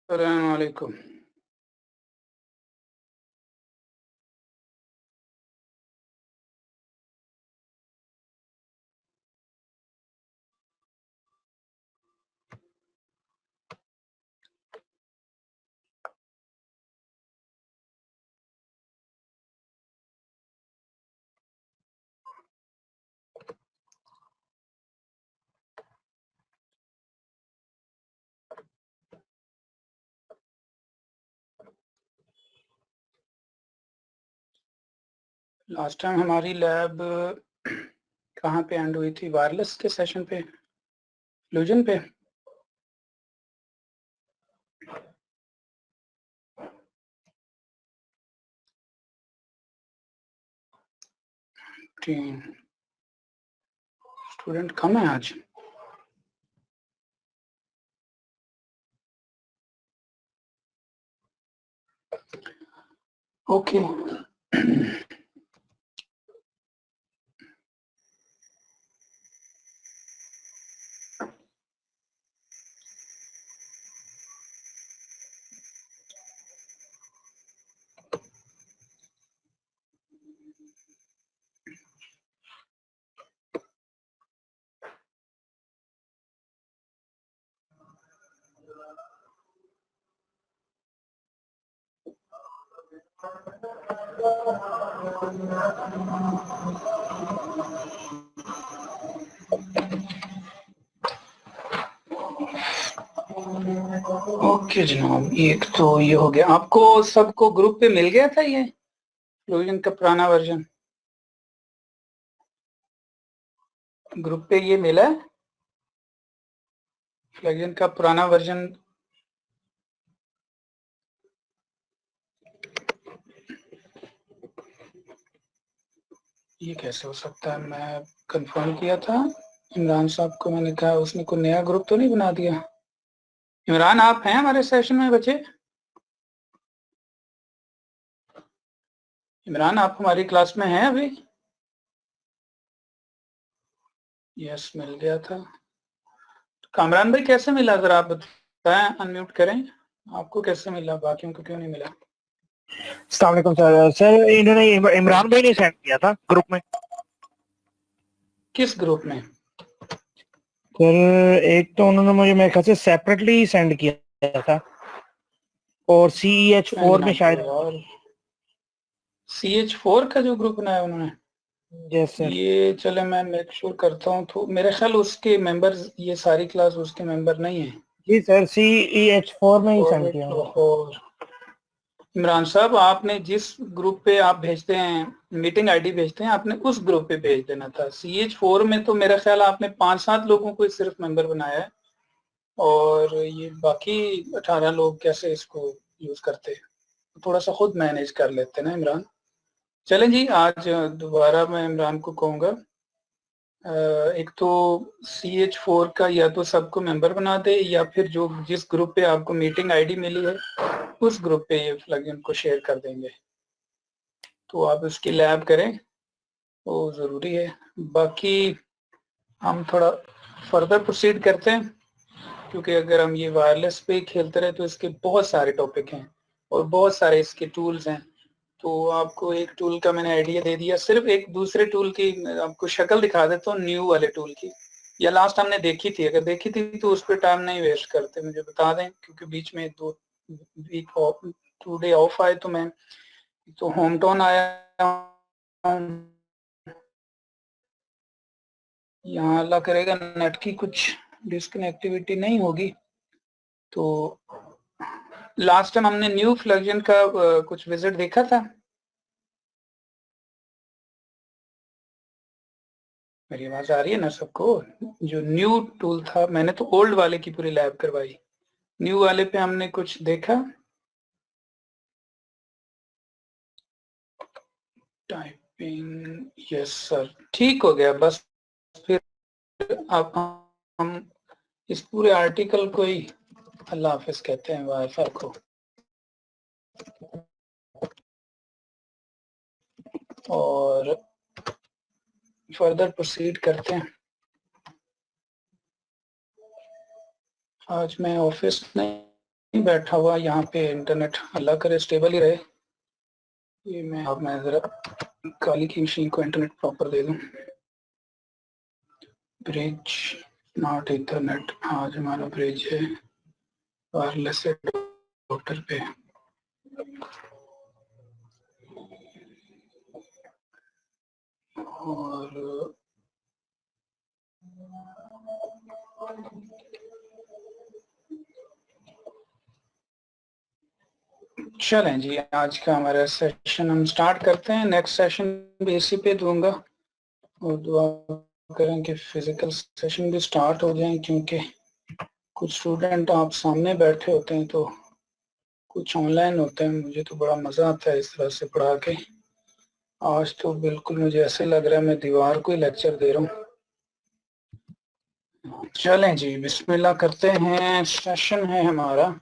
अस्सलाम वालेकुम। Last time हमारी लैब कहाँ पे एंड हुई थी? वायरलेस के सेशन पे, फ्यूजन पे। स्टूडेंट कम है आज। ओके। ओके जनाब, एक तो ये हो गया। आपको सबको ग्रुप पे मिल गया था ये फ्यूजन का पुराना वर्जन? ग्रुप पे ये मिला है फ्यूजन का पुराना वर्जन? ये कैसे हो सकता है? मैं कंफर्म किया था इमरान साहब को, मैंने कहा उसने कोई नया ग्रुप तो नहीं बना दिया। इमरान, आप हैं हमारे सेशन में बच्चे? इमरान, आप हमारी क्लास में हैं अभी? यस, मिल गया था। कामरान भाई कैसे मिला, जरा आप बताएं, अनम्यूट करें। आपको कैसे मिला, बाकियों को क्यों नहीं मिला? अस्सलाम वालेकुम सर। सर इन्होंने इमरान भाई ने सेंड किया था ग्रुप में। किस ग्रुप में? सर एक तो उन्होंने मुझे मेरे ख्याल से सेपरेटली सेंड किया था और CEH4 में शायद। और CH4 का जो ग्रुप बनाया उन्होंने, यस सर। ये चले मैं मेक श्योर करता हूँ। तो मेरे ख्याल उसके मेंबर्स, ये सारी क्लास उसके मेंबर नहीं है। जी सर, CEH4 में ही सेंड किया उन्होंने। और इमरान साहब, आपने जिस ग्रुप पे आप भेजते हैं, मीटिंग आईडी भेजते हैं, आपने उस ग्रुप पे भेज देना था। CH4 में तो मेरा ख्याल आपने 5-7 लोगों को सिर्फ मेंबर बनाया है, और ये बाकी 18 लोग कैसे इसको यूज करते हैं? थोड़ा सा खुद मैनेज कर लेते ना इमरान। चलें जी, आज दोबारा मैं इमरान को कहूँगा, एक तो CH4 का या तो सबको मेंबर बना दे, या फिर जो जिस ग्रुप पे आपको मीटिंग आईडी मिली है उस ग्रुप पे ये प्लगइन को शेयर कर देंगे, तो आप इसकी लैब करें, वो ज़रूरी है। बाकी हम थोड़ा फर्दर प्रोसीड करते हैं, क्योंकि अगर हम ये वायरलेस पे खेलते रहे तो इसके बहुत सारे टॉपिक हैं और बहुत सारे इसके टूल्स हैं। तो आपको एक टूल का मैंने आइडिया दे दिया, सिर्फ एक दूसरे टूल की आपको शक्ल दिखा देता हूँ, न्यू वाले टूल की, या लास्ट हमने देखी थी। अगर देखी थी तो उस पर टाइम नहीं वेस्ट करते, मुझे बता दें, क्योंकि बीच में 2 वीक ऑफ, 2 डे ऑफ आए, तो मैं तो होम टाउन आया, यहाँ अल्लाह करेगा नेट की कुछ डिस्कनेक्टिविटी नहीं होगी। तो लास्ट टाइम हमने न्यू फ्लक्जन का कुछ विजिट देखा था। मेरी आवाज आ रही है ना सबको? जो न्यू टूल था, मैंने तो ओल्ड वाले की पूरी लैब करवाई, न्यू वाले पे हमने कुछ देखा। टाइपिंग, यस सर, ठीक हो गया। बस फिर अब हम इस पूरे आर्टिकल को ही अल्लाह हाफिज कहते हैं, वाईफाई को, और फर्दर प्रोसीड करते हैं। आज मैं ऑफिस नहीं बैठा हुआ यहाँ पे इंटरनेट, अल्लाह करे स्टेबल ही रहे। ये मैं जरा काली की मशीन को इंटरनेट प्रॉपर दे दूं। ब्रिज स्मार्ट इंटरनेट, आज हमारा ब्रिज है वायरलेस डॉक्टर पे। और चलें जी, आज का हमारा सेशन हम स्टार्ट करते हैं। नेक्स्ट सेशन भी इसी पे दूंगा और दुआ करें कि फिजिकल सेशन भी स्टार्ट हो जाए, क्योंकि कुछ स्टूडेंट आप सामने बैठे होते हैं तो कुछ ऑनलाइन होते हैं। मुझे तो बड़ा मजा आता है इस तरह से पढ़ा के। आज तो बिल्कुल मुझे ऐसे लग रहा है मैं दीवार को ही लेक्चर दे रहा हूँ। चलें जी, बिस्मिल्लाह करते हैं। सेशन है हमारा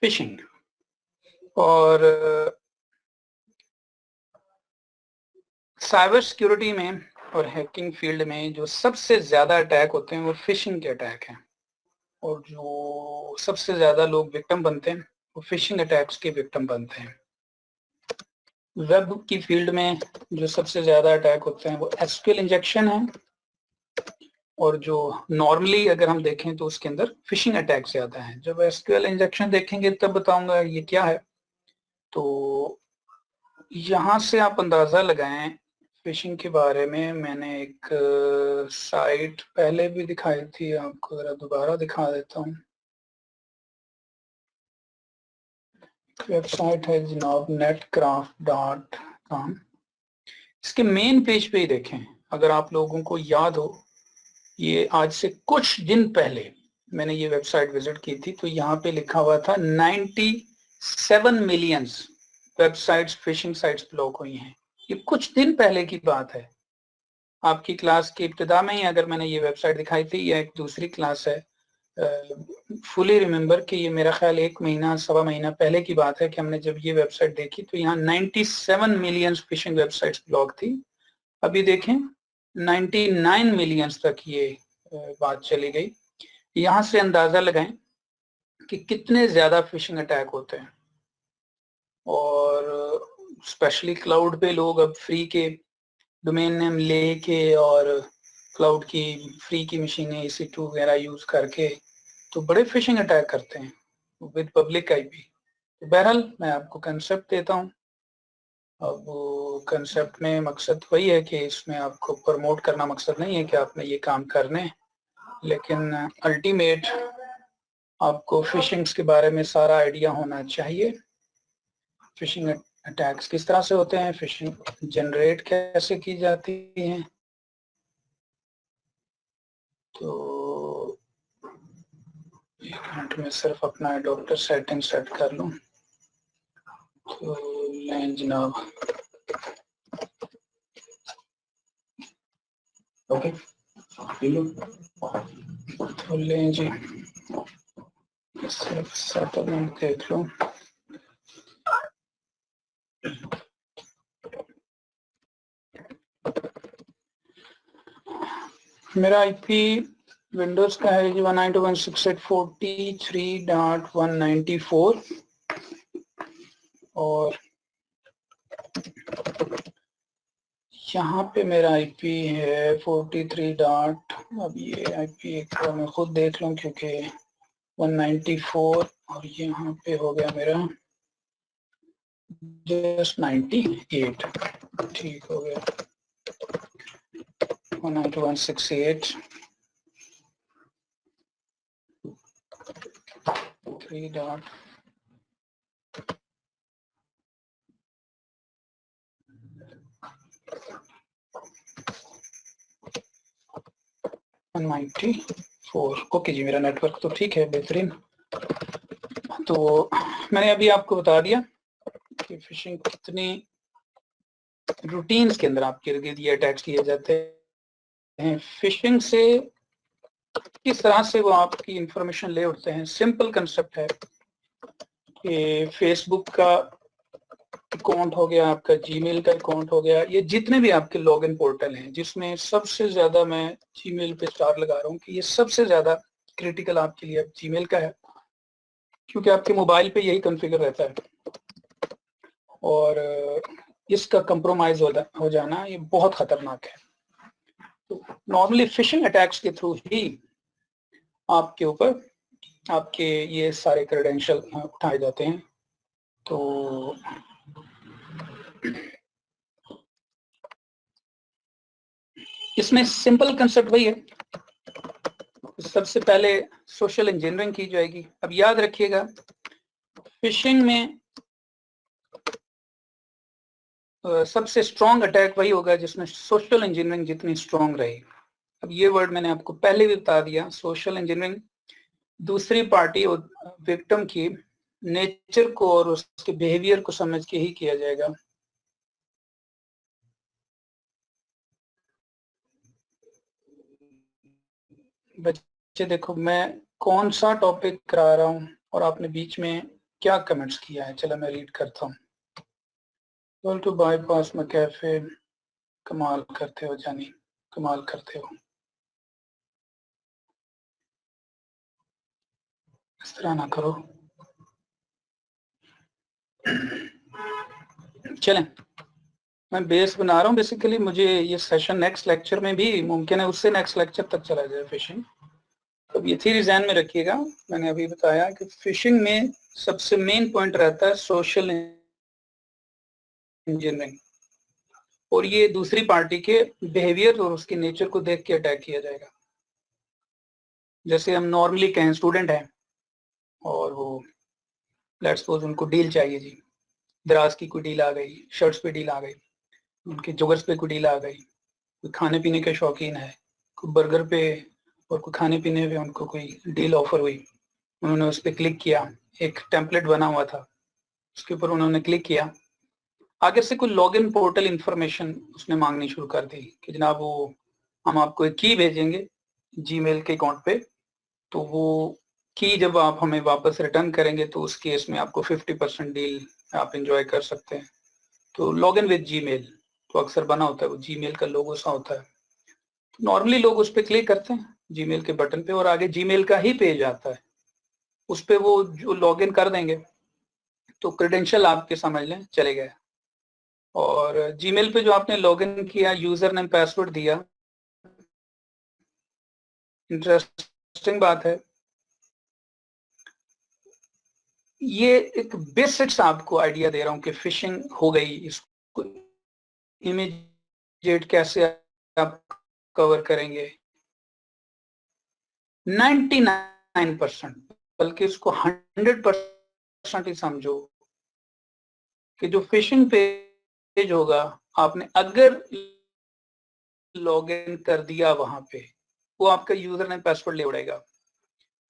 फिशिंग। और साइबर सिक्योरिटी में और हैकिंग फील्ड में जो सबसे ज्यादा अटैक होते हैं वो फिशिंग के अटैक हैं, और जो सबसे ज्यादा लोग विक्टिम बनते हैं वो फिशिंग अटैक्स के विक्टिम बनते हैं। वेब की फील्ड में जो सबसे ज्यादा अटैक होते हैं वो एसक्यूएल इंजेक्शन है, और जो नॉर्मली अगर हम देखें तो उसके अंदर फिशिंग अटैक ज्यादा है। जब एसक्यूएल इंजेक्शन देखेंगे तब बताऊंगा ये क्या है। तो यहां से आप अंदाजा लगाएं फिशिंग के बारे में। मैंने एक साइट पहले भी दिखाई थी, आपको जरा दोबारा दिखा देता हूँ। वेबसाइट है जनाब netcraft.com। इसके मेन पेज पे ही देखें, अगर आप लोगों को याद हो, ये आज से कुछ दिन पहले मैंने ये वेबसाइट विजिट की थी, तो यहाँ पे लिखा हुआ था 97 millions websites fishing sites block हुई हैं। ये कुछ दिन पहले की बात है। आपकी क्लास की इब्तिदा में ही अगर मैंने ये वेबसाइट दिखाई थी, या एक दूसरी क्लास है, फुली रिमेम्बर कि ये मेरा ख्याल 1 महीना सवा महीना पहले की बात है कि हमने जब ये वेबसाइट देखी तो यहाँ 97 मिलियन फिशिंग वेबसाइट्स ब्लॉक थी। अभी देखें 99 मिलियंस तक ये बात चली गई। यहाँ से अंदाजा लगाएं कि कितने ज्यादा फिशिंग अटैक होते हैं। और स्पेशली क्लाउड पे लोग अब फ्री के डोमेन नेम लेके और क्लाउड की फ्री की मशीनें EC2 वगैरह यूज करके तो बड़े फिशिंग अटैक करते हैं विद पब्लिक आईपी। तो बहरहाल मैं आपको कंसेप्ट देता हूँ। अब कंसेप्ट में मकसद वही है कि इसमें आपको प्रमोट करना मकसद नहीं है कि आपने ये काम करने, लेकिन अल्टीमेट आपको फिशिंग्स के बारे में सारा आइडिया होना चाहिए। फिशिंग अटैक्स किस तरह से होते हैं, फिशिंग जनरेट कैसे की जाती है। तो एक मिनट में सिर्फ अपना डॉक्टर सेटिंग सेट कर लूं। तो लें जनाब, ओके तो लें जी, सिर्फ सेटलमेंट देख लो। मेरा आईपी विंडोज का है जी 192.168.43.194 और यहाँ पे मेरा आईपी है 43 डॉट, अब ये आईपी एक बार मैं खुद देख लूँ क्योंकि 194 और यहाँ पे हो गया मेरा जस्ट 98, ठीक हो गया 192.168 3 डॉट ओके जी, मेरा नेटवर्क तो ठीक है, बेहतरीन। तो मैंने अभी आपको बता दिया कि फिशिंग कितनी रूटीन्स के अंदर आपके इर्द गिर्द ये अटैक्स किए जाते हैं। फिशिंग से किस तरह से वो आपकी इंफॉर्मेशन ले उठते हैं। सिंपल कंसेप्ट है कि फेसबुक का अकाउंट हो गया, आपका जीमेल का अकाउंट हो गया, ये जितने भी आपके लॉगिन पोर्टल हैं, जिसमें सबसे ज्यादा मैं जीमेल पे स्टार लगा रहा हूँ कि ये सबसे ज्यादा क्रिटिकल आपके लिए जीमेल का है, क्योंकि आपके मोबाइल पे यही कॉन्फ़िगर रहता है और इसका कंप्रोमाइज हो जाना ये बहुत खतरनाक है। तो नॉर्मली फिशिंग अटैक्स के थ्रू ही आपके ऊपर आपके ये सारे क्रेडेंशियल उठाए जाते हैं। तो इसमें सिंपल कंसेप्ट वही है, सबसे पहले सोशल इंजीनियरिंग की जाएगी। अब याद रखिएगा फिशिंग में सबसे स्ट्रॉन्ग अटैक वही होगा जिसमें सोशल इंजीनियरिंग जितनी स्ट्रॉन्ग रहेगी। अब ये वर्ड मैंने आपको पहले भी बता दिया, सोशल इंजीनियरिंग दूसरी पार्टी और विक्टिम की नेचर को और उसके बिहेवियर को समझ के ही किया जाएगा। बच्चे देखो मैं कौन सा टॉपिक करा रहा हूँ और आपने बीच में क्या कमेंट्स किया है, चलो मैं रीड करता हूँ। टू बाईपास में कैफे, कमाल करते हो जानी, कमाल करते हो, इस तरह ना करो। चलें, मैं बेस बना रहा हूँ। बेसिकली मुझे ये सेशन नेक्स्ट लेक्चर में भी मुमकिन है उससे नेक्स्ट लेक्चर तक चला जाए फिशिंग। अब ये थ्योरी ध्यान में रखिएगा, मैंने अभी बताया कि फिशिंग में सबसे मेन पॉइंट रहता है सोशल इंजीनियरिंग, और ये दूसरी पार्टी के बिहेवियर और उसके नेचर को देख के अटैक किया जाएगा। जैसे हम नॉर्मली कहें स्टूडेंट हैं और वो लेट्स सपोज उनको डील चाहिए जी, दराज की कोई डील आ गई, शर्ट्स पे डील आ गई, उनके जोगर्स पे कोई डील आ गई, कोई खाने पीने के शौकीन है, कोई बर्गर पे और कोई खाने पीने पे उनको कोई डील ऑफर हुई, उन्होंने उस पर क्लिक किया, एक टेम्पलेट बना हुआ था उसके ऊपर उन्होंने क्लिक किया, आगे से कोई लॉगिन पोर्टल इंफॉर्मेशन उसने मांगनी शुरू कर दी कि जनाब वो हम आपको एक की भेजेंगे जीमेल के अकाउंट पे, तो वो की जब आप हमें वापस रिटर्न करेंगे तो उस केस में आपको 50% डील आप एंजॉय कर सकते हैं। तो लॉगिन विद जीमेल तो अक्सर बना होता है, वो जीमेल का लोगो सा होता है। नॉर्मली लोग उस पर क्लिक करते हैं जीमेल के बटन पे और आगे जीमेल का ही पेज आता है, उस पर वो जो लॉगिन कर देंगे तो क्रेडेंशियल आपके समझ लें चले गए। और जीमेल पे जो आपने लॉगिन किया, यूजर नेम पासवर्ड दिया, इंटरेस्टिंग बात है, ये एक बेसिक्स आपको आइडिया दे रहा हूं कि फिशिंग हो गई, इसको इमीडिएट कैसे आप कवर करेंगे। 99% बल्कि इसको 100% ही समझो कि जो फिशिंग पेज होगा आपने अगर लॉगिन कर दिया वहां पे, वो आपका यूजर नेम पासवर्ड ले उड़ेगा।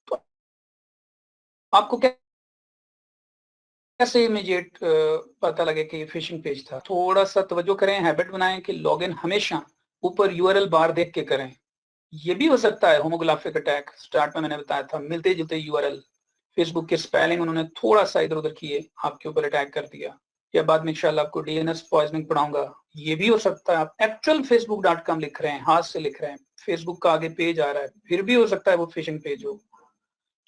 तो आपको कैसे इमीडिएट पता लगे कि फिशिंग पेज था? थोड़ा सा तवज्जो करें, हैबिट बनाएं कि लॉगिन हमेशा ऊपर यूआरएल बार देख के करें। ये भी हो सकता है होमोग्राफिक अटैक, स्टार्ट में मैंने बताया था मिलते जुलते यूआरएल, फेसबुक के स्पेलिंग उन्होंने थोड़ा सा इधर उधर किए, आपके ऊपर अटैक कर दिया, या बाद में इंशाल्लाह आपको डीएनएस पॉइजनिंग पढ़ाऊंगा। ये भी हो सकता है आप एक्चुअल facebook.com लिख रहे हैं, हाथ से लिख रहे हैं, फेसबुक का आगे पेज आ रहा है, फिर भी हो सकता है वो फिशिंग पेज हो।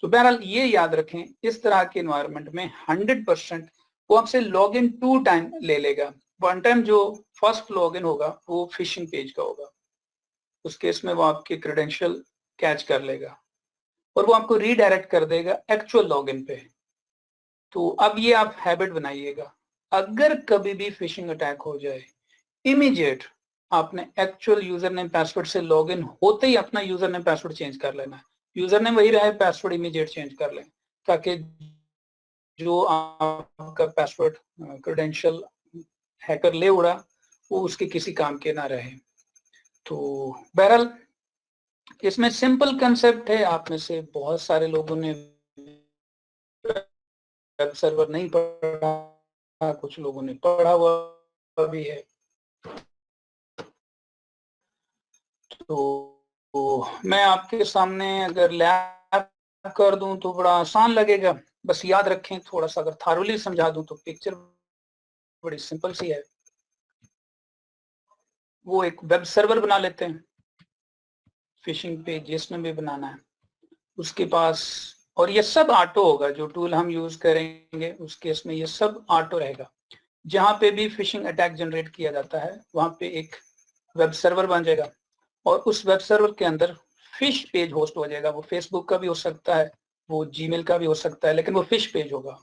तो बहरहाल ये याद रखें, इस तरह के एनवायरनमेंट में 100% वो आपसे लॉग इन 2 टाइम ले लेगा। वन टाइम जो फर्स्ट लॉग इन होगा वो फिशिंग पेज का होगा, उस केस में वो आपके क्रेडेंशियल कैच कर लेगा और वो आपको रीडायरेक्ट कर देगा एक्चुअल लॉगिन पे। तो अब ये आप हैबिट बनाइएगा, अगर कभी भी फिशिंग अटैक हो जाए इमीडिएट आपने एक्चुअल यूजर नेम पासवर्ड से लॉगिन होते ही अपना यूजर नेम पासवर्ड चेंज कर लेना है। यूजर नेम वही रहे, पासवर्ड इमीडिएट चेंज कर लें, ताकि जो आपका पासवर्ड क्रेडेंशियल हैकर ले उड़ा वो उसके किसी काम के ना रहे। तो बहरहाल इसमें सिंपल कंसेप्ट है, आप में से बहुत सारे लोगों ने वेब सर्वर नहीं पढ़ा, कुछ लोगों ने पढ़ा हुआ भी है। तो मैं आपके सामने अगर लैब कर दूं तो बड़ा आसान लगेगा, बस याद रखें थोड़ा सा अगर थारोली समझा दूं तो पिक्चर बड़ी सिंपल सी है। वो एक वेब सर्वर बना लेते हैं, फिशिंग पेज जिसमें भी बनाना है, उसके पास, और ये सब ऑटो होगा, जो टूल हम यूज करेंगे उस केस में ये सब ऑटो रहेगा। जहां पे भी फिशिंग अटैक जनरेट किया जाता है वहां पे एक वेब सर्वर बन जाएगा, और उस वेब सर्वर के अंदर फिश पेज होस्ट हो जाएगा। वो फेसबुक का भी हो सकता है, वो जीमेल का भी हो सकता है, लेकिन वो फिश पेज होगा।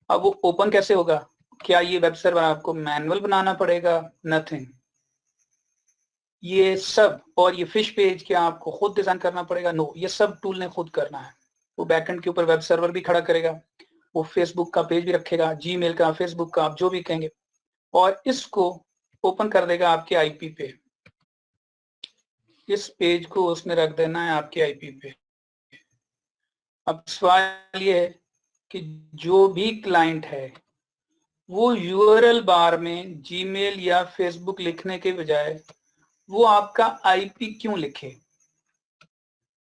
अब वो ओपन कैसे होगा? क्या ये वेब सर्वर आपको मैनुअल बनाना पड़ेगा? नथिंग। ये सब, और ये फिश पेज क्या आपको खुद डिजाइन करना पड़ेगा? नो, ये सब टूल ने खुद करना है। वो बैकएंड के ऊपर वेब सर्वर भी खड़ा करेगा, वो फेसबुक का पेज भी रखेगा, जीमेल का, फेसबुक का, आप जो भी कहेंगे, और इसको ओपन कर देगा आपके आईपी पे। इस पेज को उसने रख देना है आपके आईपी पे। अब सवाल ये है कि जो भी क्लाइंट है वो यूआरएल बार में जीमेल या फेसबुक लिखने के बजाय वो आपका आईपी क्यों लिखे?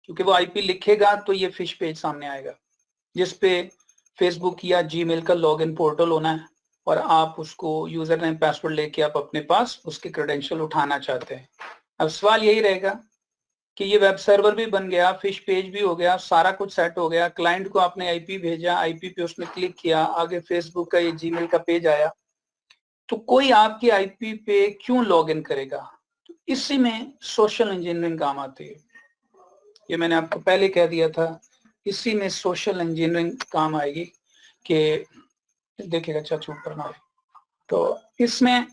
क्योंकि वो आईपी लिखेगा तो ये फिश पेज सामने आएगा जिसपे फेसबुक या जीमेल का लॉगिन पोर्टल होना है, और आप उसको यूजर नेम पासवर्ड लेके आप अपने पास उसके क्रेडेंशियल उठाना चाहते हैं। अब सवाल यही रहेगा कि ये वेब सर्वर भी बन गया, फिश पेज भी हो गया, सारा कुछ सेट हो गया, क्लाइंट को आपने आईपी भेजा, आईपी पे उसने क्लिक किया, आगे फेसबुक का ये जीमेल का पेज आया, तो कोई आपकी आईपी पे क्यों लॉग इन करेगा? तो इसी में सोशल इंजीनियरिंग काम आती है। ये मैंने आपको पहले कह दिया था, इसी में सोशल इंजीनियरिंग काम आएगी। कि देखिएगा चाचू ऊपर ना, तो इसमें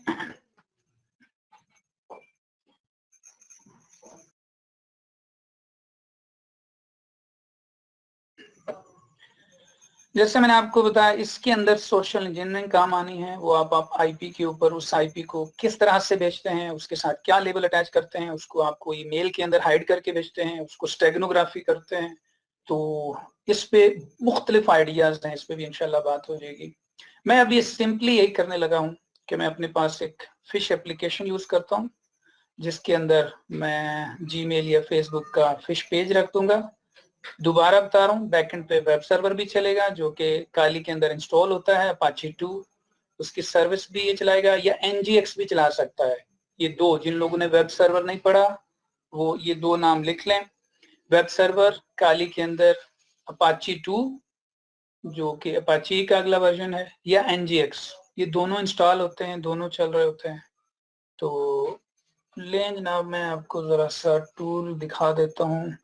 जैसे मैंने आपको बताया, इसके अंदर सोशल इंजीनियरिंग काम आनी है। वो आप आईपी के ऊपर उस आईपी को किस तरह से भेजते हैं, उसके साथ क्या लेबल अटैच करते हैं, उसको आपको ईमेल के अंदर हाइड करके भेजते हैं, उसको स्टेगनोग्राफी करते हैं। तो इस पे मुख्तलिफ आइडियाज हैं, इस पे भी इंशाल्लाह बात हो जाएगी। मैं अभी सिंपली यही करने लगा हूँ कि मैं अपने पास एक फिश एप्लीकेशन यूज करता हूँ जिसके अंदर मैं जीमेल या फेसबुक का फिश पेज रख दूंगा। दोबारा बता रहा हूँ, बैकएंड पे वेब सर्वर भी चलेगा जो कि काली के अंदर इंस्टॉल होता है, अपाची 2, उसकी सर्विस भी ये चलाएगा, या एनजीएक्स भी चला सकता है। ये दो, जिन लोगों ने वेब सर्वर नहीं पढ़ा वो ये दो नाम लिख लें। वेब सर्वर काली के अंदर अपाची 2 जो कि अपाची का अगला वर्जन है, या एनजीएक्स, ये दोनों इंस्टॉल होते हैं, दोनों चल रहे होते हैं। तो लें जनाब, मैं आपको जरा सा टूल दिखा देता हूँ।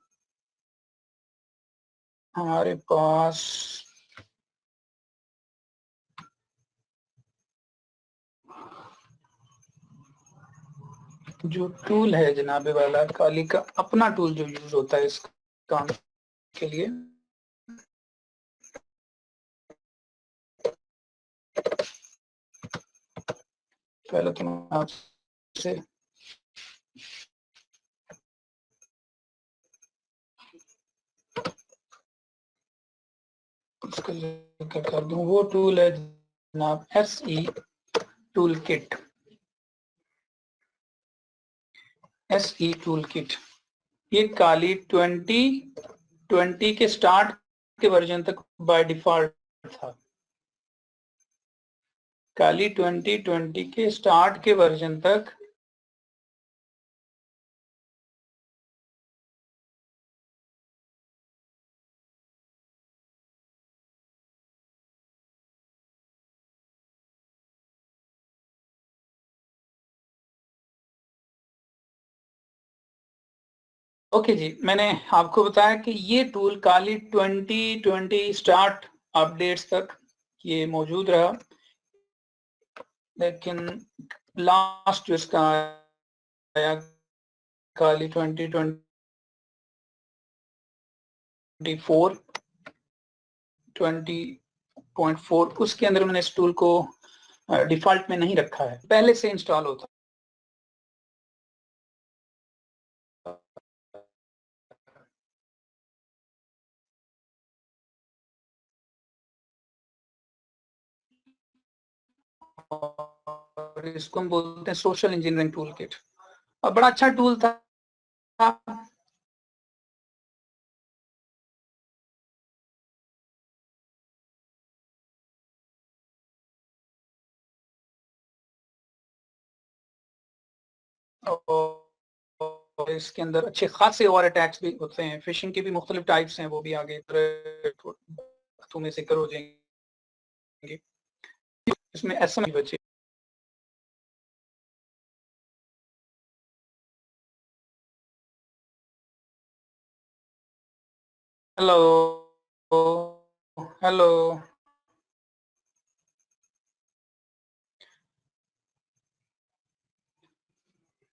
हमारे पास जो टूल है जनाबे वाला, काली का अपना टूल जो यूज होता है इस काम के लिए, पहले तो मैं आपसे उसका जिक्र कर दूं। वो टूल है जनाब SE tool kit. SE tool kit ये काली 2020 के स्टार्ट के वर्जन तक बाय डिफॉल्ट था। काली 2020 के स्टार्ट के वर्जन तक ओके जी, मैंने आपको बताया कि ये टूल काली 2020 स्टार्ट अपडेट्स तक ये मौजूद रहा, लेकिन लास्ट जो इसका आया काली 2024 20.4, उसके अंदर मैंने इस टूल को डिफॉल्ट में नहीं रखा है, पहले से इंस्टॉल होता और इसको हम बोलते हैं सोशल इंजीनियरिंग टूल किट। और बड़ा अच्छा टूल था। और इसके अंदर अच्छे खासे और अटैक्स भी होते हैं, फिशिंग के भी मुख्तलिफ टाइप्स हैं, वो भी आगे बातों में जिक्र हो जाएंगे। इसमें एसएमएस बचे। हेलो हेलो,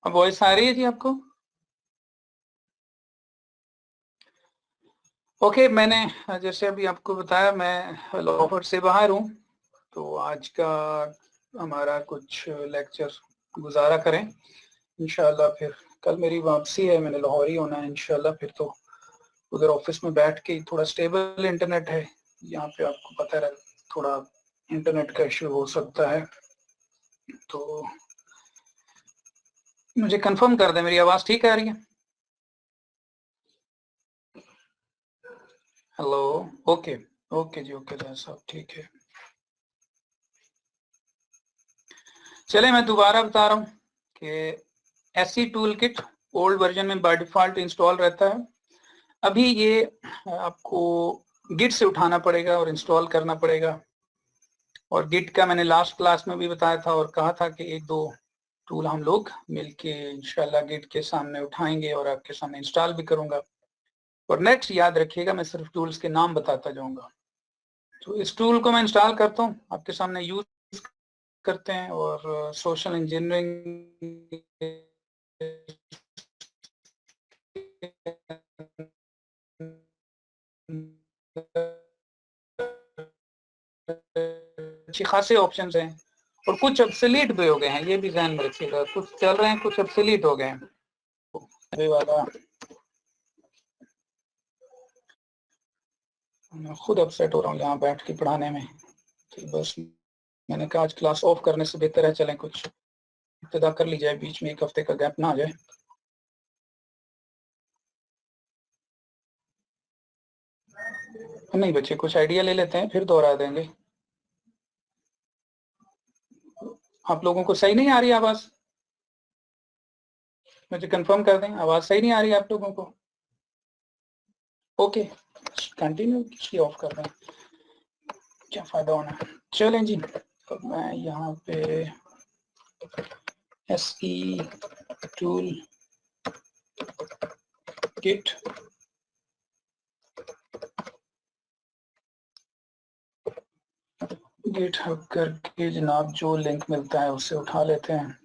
अब वॉइस आ रही है जी आपको? ओके, मैंने जैसे अभी आपको बताया मैं लाहौर से बाहर हूँ, तो आज का हमारा कुछ लेक्चर गुजारा करें इंशाल्लाह। फिर कल मेरी वापसी है, मैंने लाहौर ही होना है इंशाल्लाह। फिर तो उधर ऑफिस में बैठ के थोड़ा स्टेबल इंटरनेट है, यहाँ पे आपको पता है थोड़ा इंटरनेट का इश्यू हो सकता है। तो मुझे कंफर्म कर दें मेरी आवाज़ ठीक आ रही है? हेलो, ओके ओके जी, ओके जी साहब, ठीक है। चले मैं दोबारा बता रहा हूँ कि SC tool kit old version में बाय डिफॉल्ट इंस्टॉल रहता है। अभी ये आपको गिट से उठाना पड़ेगा और इंस्टॉल करना पड़ेगा। और गिट का मैंने लास्ट क्लास में भी बताया था और कहा था कि एक दो टूल हम लोग मिलके इंशाल्लाह गिट के सामने उठाएंगे और आपके सामने इंस्टॉल भी करूंगा। और नेक्स्ट याद रखिएगा, मैं सिर्फ टूल्स के नाम बताता जाऊंगा। तो इस टूल को मैं इंस्टॉल करता हूँ, आपके सामने यूज करते हैं और सोशल इंजीनियरिंग अच्छी खासे ऑप्शंस हैं और कुछ ऑब्सोलीट भी हो गए हैं, ये भी ध्यान में रखिएगा। कुछ चल रहे हैं, कुछ ऑब्सोलीट हो गए हैं। ये वाला मैं खुद अपसेट हो रहा हूँ यहाँ बैठ के पढ़ाने में, तो बस मैंने कहा आज क्लास ऑफ करने से बेहतर है चलें कुछ इब्तिदा कर ली जाए, बीच में एक हफ्ते का गैप ना आ जाए। नहीं बच्चे, कुछ आइडिया ले लेते हैं फिर दोहरा देंगे। आप लोगों को सही नहीं आ रही आवाज? मुझे कंफर्म कर दें, आवाज सही नहीं आ रही आप लोगों को? ओके, कंटिन्यू इसलिए ऑफ कर दें, क्या फायदा होना। चलें जी, तो मैं यहाँ पे एसई टूल किट गिटहब करके जनाब जो लिंक मिलता है उससे उठा लेते हैं।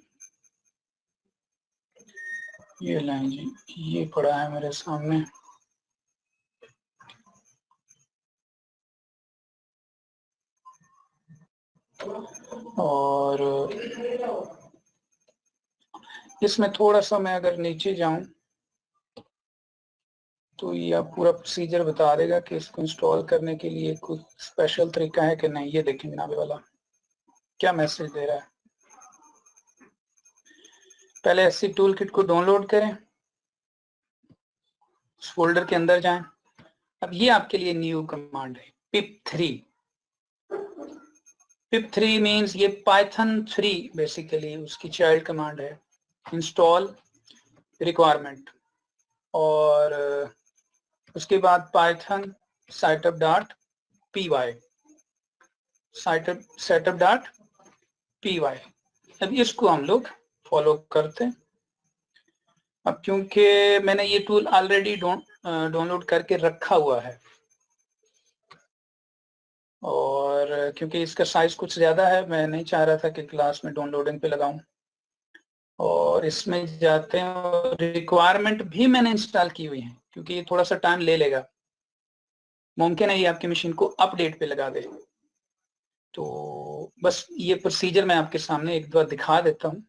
ये लाइन जी, ये पड़ा है मेरे सामने। और इसमें थोड़ा सा मैं अगर नीचे जाऊं तो ये आप पूरा प्रोसीजर बता देगा कि इसको इंस्टॉल करने के लिए कुछ स्पेशल तरीका है कि नहीं। ये देखें जनाब वाला क्या मैसेज दे रहा है। पहले एससी टूल किट को डाउनलोड करें, उस फोल्डर के अंदर जाएं। अब ये आपके लिए न्यू कमांड है, pip3। pip3 मीन्स ये पाइथन 3 बेसिकली उसकी चाइल्ड कमांड है। इंस्टॉल रिक्वायरमेंट और उसके बाद पाइथन setup.py setup.py। अब इसको हम लोग फॉलो करते हैं। अब क्योंकि मैंने ये टूल ऑलरेडी डाउनलोड करके रखा हुआ है और क्योंकि इसका साइज कुछ ज़्यादा है, मैं नहीं चाह रहा था कि क्लास में डाउनलोडिंग पे लगाऊं। और इसमें जाते हैं और रिक्वायरमेंट भी मैंने इंस्टॉल की हुई है क्योंकि ये थोड़ा सा टाइम ले लेगा। मुमकिन है ये आपकी मशीन को अपडेट पे लगा दे। तो बस ये प्रोसीजर मैं आपके सामने एक बार दिखा देता हूँ।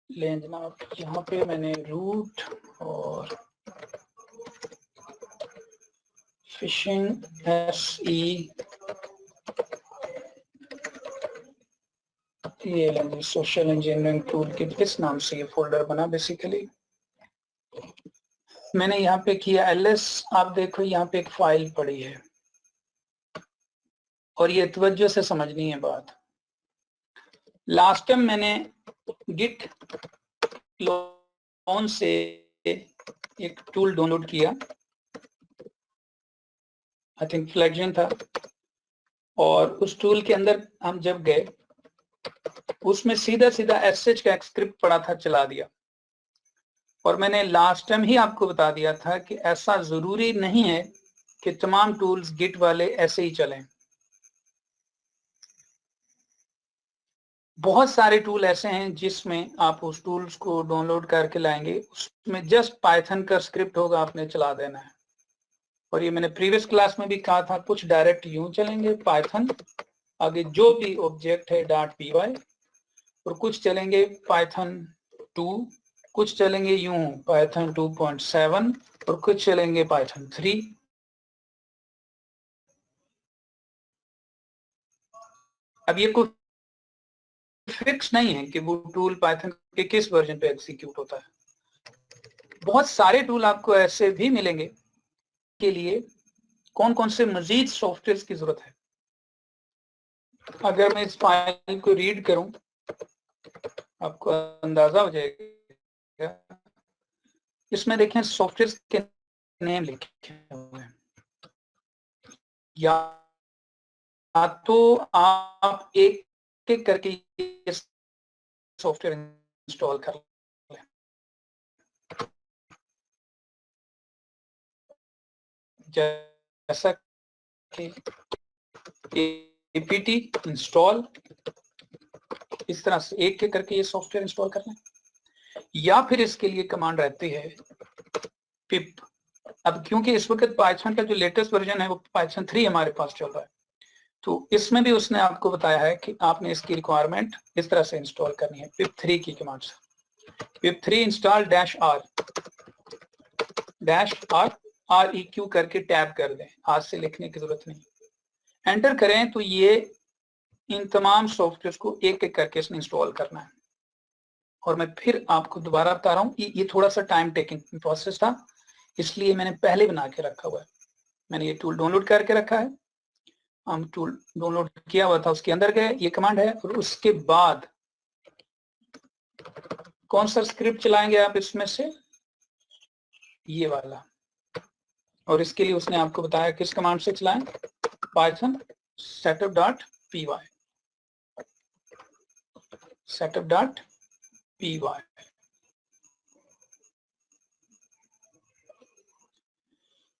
लें जनाब, यहाँ पे मैंने रूट और फिशिंग एसई ये लेंगे सोशल इंजीनियरिंग टूल किट, इस नाम से ये फोल्डर बना बेसिकली। मैंने यहाँ पे किया ls। आप देखो यहाँ पे एक फाइल पड़ी है और ये तवज्जो से समझनी है बात। लास्ट टाइम मैंने गिट कौन से एक टूल डाउनलोड किया, आई थिंक फ्लैगजन था, और उस टूल के अंदर हम जब गए उसमें सीधा सीधा SH का एक स्क्रिप्ट पड़ा था, चला दिया। और मैंने लास्ट टाइम ही आपको बता दिया था कि ऐसा जरूरी नहीं है कि तमाम टूल्स गिट वाले ऐसे ही चलें। बहुत सारे टूल ऐसे हैं जिसमें आप उस टूल्स को डाउनलोड करके लाएंगे, उसमें जस्ट पाइथन का स्क्रिप्ट होगा, आपने चला देना है। और ये मैंने प्रीवियस क्लास में भी कहा था, कुछ डायरेक्ट यूं चलेंगे पाइथन, आगे जो भी ऑब्जेक्ट है .py, और कुछ चलेंगे पाइथन 2, कुछ चलेंगे यूं पाइथन 2.7, और कुछ चलेंगे पाइथन 3। अब ये कोई फिक्स नहीं है कि वो टूल पाइथन के किस वर्जन पे एग्जीक्यूट होता है। बहुत सारे टूल आपको ऐसे भी मिलेंगे के लिए कौन कौन से मजीद सॉफ्टवेयर की जरूरत है। अगर मैं इस फाइल को रीड करूं आपको अंदाजा हो जाएगा। इसमें देखें सॉफ्टवेयर के नेम लिखे हुए हैं, या तो आप एक एक करके ये सॉफ्टवेयर इंस्टॉल कर लें। जैसा कि apt इंस्टॉल, इस तरह से एक एक करके ये सॉफ्टवेयर इंस्टॉल कर लें, या फिर इसके लिए कमांड रहती है पिप। अब क्योंकि इस वक्त पाइथन का जो लेटेस्ट वर्जन है वो पाइथन 3 हमारे पास चल रहा है, तो इसमें भी उसने आपको बताया है कि आपने इसकी रिक्वायरमेंट इस तरह से इंस्टॉल करनी है, pip3 की कमांड से। pip3 इंस्टॉल -r REQ करके टैब कर दें, हाथ से लिखने की जरूरत नहीं, एंटर करें तो ये इन तमाम सॉफ्टवेयर को एक एक करके इसमें इंस्टॉल करना है। और मैं फिर आपको दोबारा बता रहा हूँ, ये थोड़ा सा टाइम टेकिंग प्रोसेस था, इसलिए मैंने पहले बना के रखा हुआ है। मैंने ये टूल डाउनलोड करके रखा है, हम टूल डाउनलोड किया हुआ था, उसके अंदर गए, ये कमांड है, और उसके बाद कौन सा स्क्रिप्ट चलाएंगे आप इसमें से, ये वाला। और इसके लिए उसने आपको बताया किस कमांड से चलाएं, पाइथन setup.py, setup.py।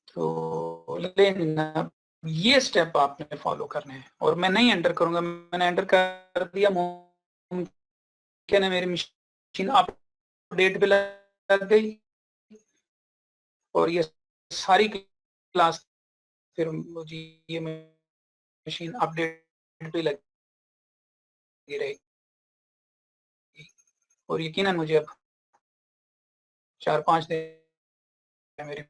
तो लेकिन ये स्टेप आपने फॉलो करने हैं, और मैं नहीं एंटर करूंगा, मैंने एंटर कर दिया, मुमकिन है मेरी मशीन अपडेट पे लग गई और ये सारी क्लास फिर मुझे ये मशीन अपडेट पे लगी रहेगी, और यकीनन मुझे अब 4-5 दिन मेरी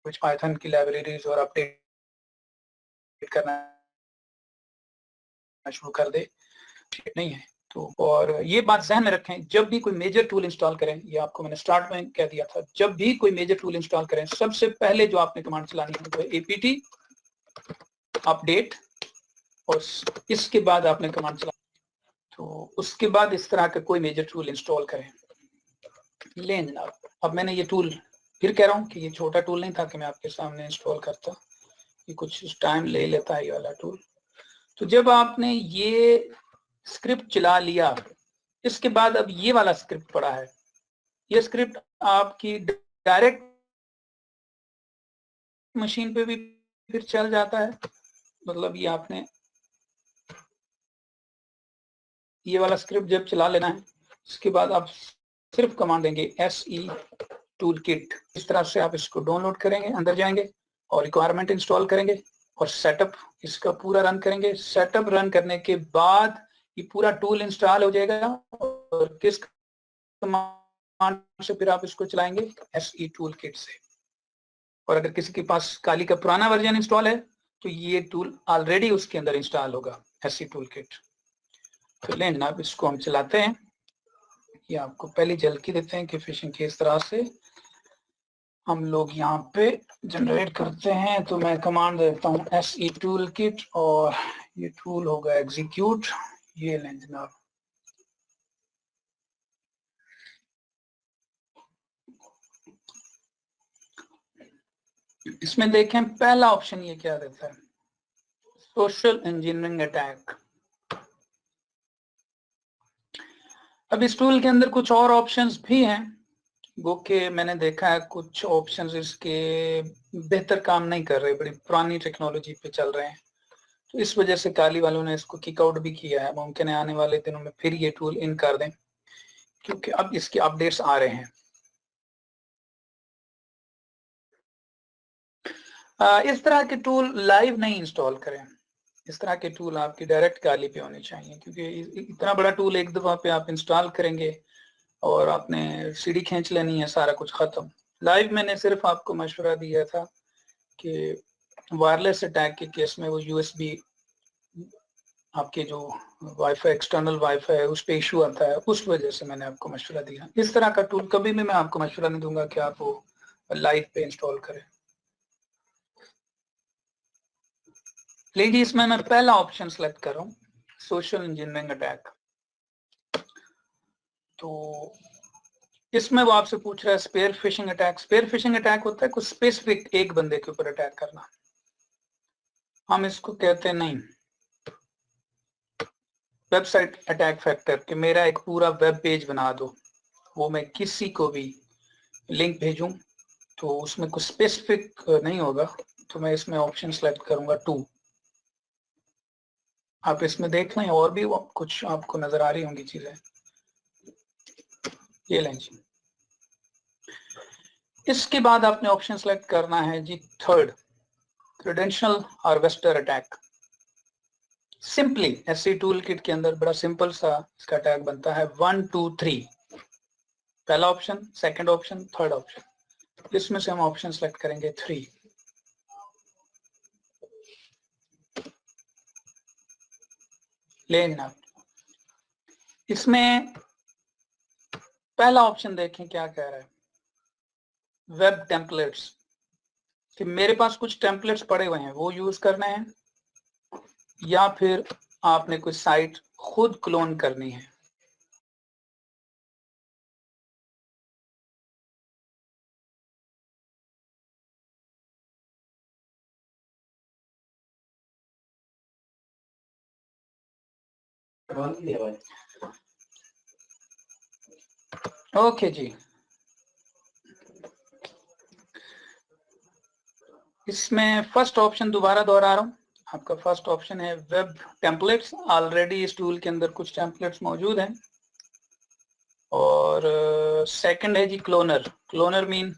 कुछ पाइथन की लाइब्रेरीज और अपडेट करना शुरू कर दे, नहीं है तो। और ये बात ध्यान में रखें, जब भी कोई मेजर टूल इंस्टॉल करें, ये आपको मैंने स्टार्ट में कह दिया था, जब भी कोई मेजर टूल इंस्टॉल करें सबसे पहले जो आपने कमांड चलानी है तो apt अपडेट, और इसके बाद आपने कमांड चला, तो उसके बाद इस तरह का कोई मेजर टूल इंस्टॉल करें। लें जनाब, अब मैंने ये टूल फिर कह रहा हूँ कि ये छोटा टूल नहीं था कि मैं आपके सामने इंस्टॉल करता, ये कुछ टाइम ले लेता है ये वाला टूल। तो जब आपने ये स्क्रिप्ट चला लिया, इसके बाद अब ये वाला स्क्रिप्ट पड़ा है, ये स्क्रिप्ट आपकी डायरेक्ट मशीन पे भी फिर चल जाता है। मतलब ये आपने ये वाला स्क्रिप्ट जब चला लेना है, इसके बाद आप सिर्फ कमांड देंगे SE टूलकिट, इस तरह से आप इसको डाउनलोड करेंगे, अंदर जाएंगे और रिक्वायरमेंट इंस्टॉल करेंगे और सेटअप इसका पूरा रन करेंगे। सेटअप रन करने के बाद ये पूरा टूल इंस्टॉल हो जाएगा, और किस कमांड से फिर आप इसको चलाएंगे, SE टूलकिट से। और अगर किसी के पास काली का पुराना वर्जन इंस्टॉल है तो ये टूल ऑलरेडी उसके अंदर इंस्टॉल होगा, SE टूलकिट। तो लें जनाब, इसको हम चलाते हैं, ये आपको पहले झलकी देते हैं कि फिशिंग किस तरह से हम लोग यहाँ पे जनरेट करते हैं, तो मैं कमांड देता हूँ SE टूल किट और ये टूल होगा एग्जीक्यूट। ये लें जनाब, इसमें देखें पहला ऑप्शन ये क्या देता है, सोशल इंजीनियरिंग अटैक। अब इस टूल के अंदर कुछ और ऑप्शंस भी हैं, वो के मैंने देखा है कुछ ऑप्शंस इसके बेहतर काम नहीं कर रहे, बड़ी पुरानी टेक्नोलॉजी पे चल रहे हैं, तो इस वजह से काली वालों ने इसको किक आउट भी किया है। मुमकिन है आने वाले दिनों में फिर ये टूल इन कर दें, क्योंकि अब इसके अपडेट्स आ रहे हैं। इस तरह के टूल लाइव नहीं इंस्टॉल करें, इस तरह के टूल आपकी डायरेक्ट गाली पे होने चाहिए, क्योंकि इतना बड़ा टूल एक दफा पे आप इंस्टॉल करेंगे और आपने सीडी खींच लेनी है, सारा कुछ खत्म। लाइव मैंने सिर्फ आपको मशवरा दिया था कि वायरलेस अटैक के केस में वो यूएसबी आपके जो वाईफाई एक्सटर्नल वाईफाई है उस पे इशू आता है, उस वजह से मैंने आपको मशवरा दिया। इस तरह का टूल कभी भी मैं आपको मशवरा नहीं दूंगा कि आप वो लाइव पे इंस्टॉल करें। लीजिए, इसमें मैं पहला ऑप्शन सेलेक्ट कर रहा हूँ, सोशल इंजीनियरिंग अटैक। तो इसमें वो आपसे पूछ रहा है spear phishing attack. Spear phishing attack होता है कुछ स्पेसिफिक एक बंदे के ऊपर अटैक करना। हम इसको कहते हैं नहीं, वेबसाइट अटैक फैक्टर, कि मेरा एक पूरा वेब पेज बना दो, वो मैं किसी को भी लिंक भेजूं तो उसमें कुछ स्पेसिफिक नहीं होगा, तो मैं इसमें ऑप्शन सेलेक्ट करूंगा 2। आप इसमें देख लें और भी कुछ आपको नजर आ रही होंगी चीजें, ये लें जी। इसके बाद आपने ऑप्शन सेलेक्ट करना है जी 3, credential harvester attack. Simply SC tool kit के अंदर बड़ा सिंपल सा इसका अटैक बनता है 1 2 3, पहला option, second option, third option. इसमें से हम ऑप्शन सेलेक्ट करेंगे 3। लेना, इसमें पहला ऑप्शन देखें क्या कह रहा है, वेब टेम्पलेट्स, कि मेरे पास कुछ टेम्पलेट्स पड़े हुए हैं वो यूज करने हैं, या फिर आपने कोई साइट खुद क्लोन करनी है। ओके जी, इसमें फर्स्ट ऑप्शन दोबारा दोहरा रहा हूं, आपका फर्स्ट ऑप्शन है वेब टेम्पलेट्स। ऑलरेडी इस टूल के अंदर कुछ टेम्पलेट्स मौजूद हैं। और सेकंड है जी क्लोनर। क्लोनर मीन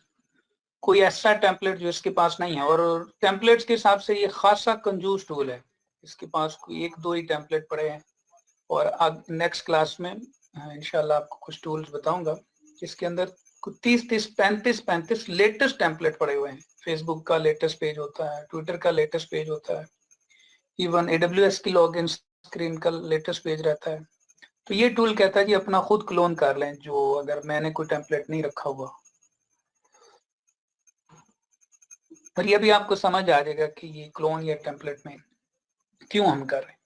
कोई ऐसा टेम्पलेट जो इसके पास नहीं है, और टेम्पलेट्स के हिसाब से ये खासा कंजूस टूल है, इसके पास कोई 1 2 ही टेम्पलेट पड़े हैं। और अब नेक्स्ट क्लास में इंशाल्लाह आपको कुछ टूल्स बताऊंगा जिसके अंदर कुछ 30 35 लेटेस्ट टेम्पलेट पड़े हुए हैं। फेसबुक का लेटेस्ट पेज होता है, ट्विटर का लेटेस्ट पेज होता है, इवन AWS की लॉगिन स्क्रीन का लेटेस्ट पेज रहता है। तो ये टूल कहता है कि अपना खुद क्लोन कर लें, जो अगर मैंने कोई टेम्पलेट नहीं रखा हुआ। पर ये भी आपको समझ आ जाएगा कि ये क्लोन या टेम्पलेट में क्यों हम कर रहे हैं।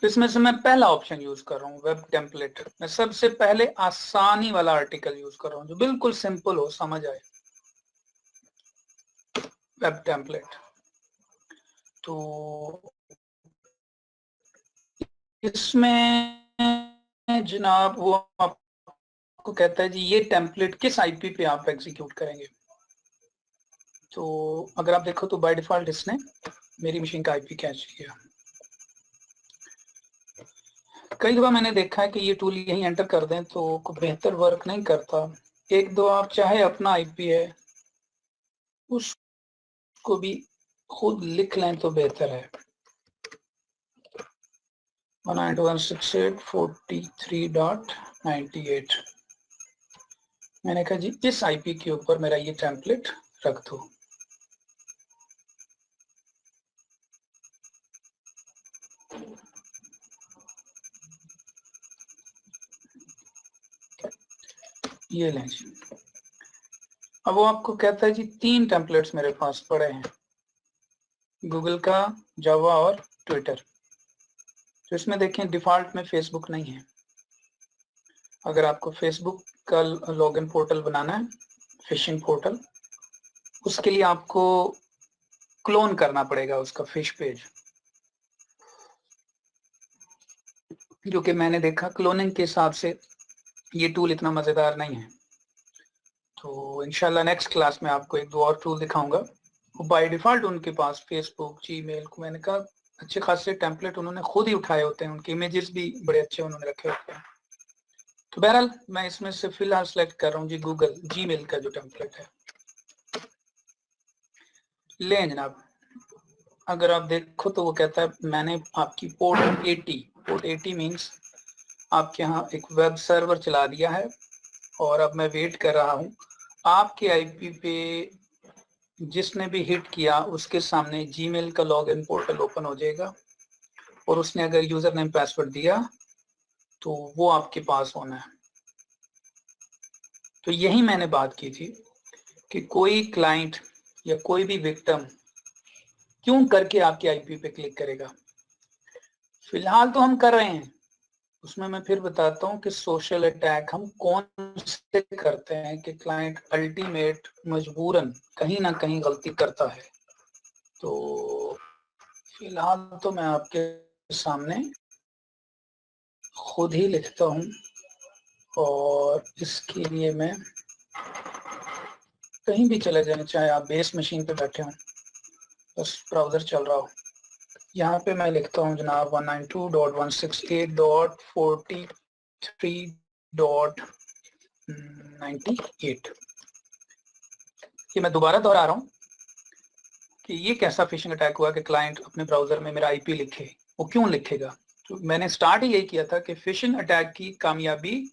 तो इसमें से मैं पहला ऑप्शन यूज कर रहा हूँ, वेब टेम्पलेट। मैं सबसे पहले आसानी वाला आर्टिकल यूज कर रहा हूँ जो बिल्कुल सिंपल हो, समझ आए, वेब टेम्पलेट। तो इसमें जनाब वो आपको कहता है जी ये टेम्पलेट किस आईपी पे आप एग्जीक्यूट करेंगे। तो अगर आप देखो तो बाय डिफॉल्ट इसने मेरी मशीन का आईपी कैच किया। कई दफा मैंने देखा है कि ये टूल यहीं एंटर कर दें तो कोई बेहतर वर्क नहीं करता। एक दो आप चाहे अपना आईपी है उसको भी खुद लिख लें तो बेहतर है। 192.168.43.98। मैंने कहा जी इस आईपी के ऊपर मेरा ये टेम्पलेट रख दो। ये लें जी। अब वो आपको कहता है जी 3 टेम्पलेट्स मेरे पास पड़े हैं, गूगल का, जावा और ट्विटर। तो इसमें देखें डिफॉल्ट में फेसबुक नहीं है। अगर आपको फेसबुक का लॉगिन पोर्टल बनाना है, फिशिंग पोर्टल, उसके लिए आपको क्लोन करना पड़ेगा उसका फिश पेज, जो कि मैंने देखा क्लोनिंग के हिसाब से ये टूल इतना मजेदार नहीं है। तो इंशाल्लाह नेक्स्ट क्लास में आपको 1-2 और टूल दिखाऊंगा। बाय डिफॉल्ट उनके पास फेसबुक, जीमेल को मैंने कहा अच्छे खासे टेम्पलेट उन्होंने खुद ही उठाए होते हैं, उनके इमेजेस भी बड़े अच्छे उन्होंने रखे होते हैं। तो बहरहाल मैं इसमें से फिलहाल सेलेक्ट कर रहा हूँ जी गूगल जीमेल का जो टेम्पलेट है। ले जनाब, अगर आप देखो तो वो कहता है मैंने आपकी पोर्ट 80 मीन्स आपके यहाँ एक वेब सर्वर चला दिया है और अब मैं वेट कर रहा हूँ आपके आईपी पे जिसने भी हिट किया उसके सामने जीमेल का लॉगिन पोर्टल ओपन हो जाएगा और उसने अगर यूजर नेम पासवर्ड दिया तो वो आपके पास होना है। तो यही मैंने बात की थी कि कोई क्लाइंट या कोई भी विक्टिम क्यों करके आपके आईपी पे क्लिक करेगा। फिलहाल तो हम कर रहे हैं, उसमें मैं फिर बताता हूँ कि सोशल अटैक हम कौन से करते हैं कि क्लाइंट अल्टीमेट मजबूरन कहीं ना कहीं गलती करता है। तो फिलहाल तो मैं आपके सामने खुद ही लिखता हूँ और इसके लिए मैं कहीं भी चले जाए, चाहे आप बेस मशीन पे बैठे हों, बस ब्राउजर चल रहा हो, यहाँ पे मैं लिखता हूँ जनाब 192.168.43.98। ये मैं दोबारा दोहरा रहा हूँ कि ये कैसा फिशिंग अटैक हुआ कि क्लाइंट अपने ब्राउजर में मेरा आईपी लिखे, वो क्यों लिखेगा। तो मैंने स्टार्ट ही यही किया था कि फिशिंग अटैक की कामयाबी